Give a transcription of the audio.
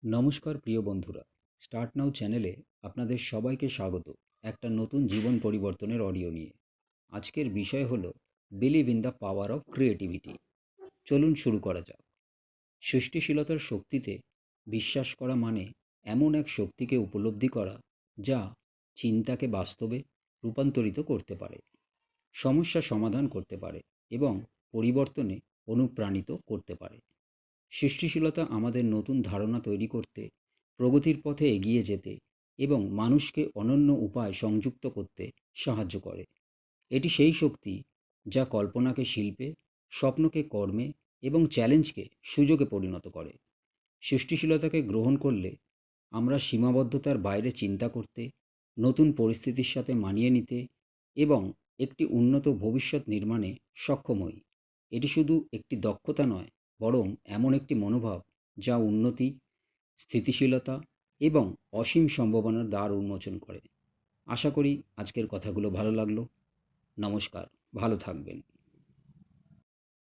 নমস্কার প্রিয় বন্ধুরা, স্টার্ট নাও চ্যানেলে আপনাদের সবাইকে স্বাগত একটা নতুন জীবন পরিবর্তনের অডিও নিয়ে। আজকের বিষয় হলো believe in the power of creativity. চলুন শুরু করা যাক। সৃষ্টিশীলতার শক্তিতে বিশ্বাস করা মানে এমন এক শক্তিকে উপলব্ধি করা যা চিন্তাকে বাস্তবে রূপান্তরিত করতে পারে, সমস্যা সমাধান করতে পারে এবং পরিবর্তনে অনুপ্রাণিত করতে পারে। সৃষ্টিশীলতা আমাদের নতুন ধারণা তৈরি করতে, প্রগতির পথে এগিয়ে যেতে এবং মানুষকে অনন্য উপায় সংযুক্ত করতে সাহায্য করে। এটি সেই শক্তি যা কল্পনাকে শিল্পে, স্বপ্নকে কর্মে এবং চ্যালেঞ্জকে সুযোগে পরিণত করে। সৃষ্টিশীলতাকে গ্রহণ করলে আমরা সীমাবদ্ধতার বাইরে চিন্তা করতে, নতুন পরিস্থিতির সাথে মানিয়ে নিতে এবং একটি উন্নত ভবিষ্যৎ নির্মাণে সক্ষম হই। এটি শুধু একটি দক্ষতা নয়, বরং এমন একটি মনোভাব যা উন্নতি, স্থিতিশীলতা এবং অসীম সম্ভাবনার দ্বার উন্মোচন করে। আশা করি আজকের কথাগুলো ভালো লাগলো। নমস্কার, ভালো থাকবেন।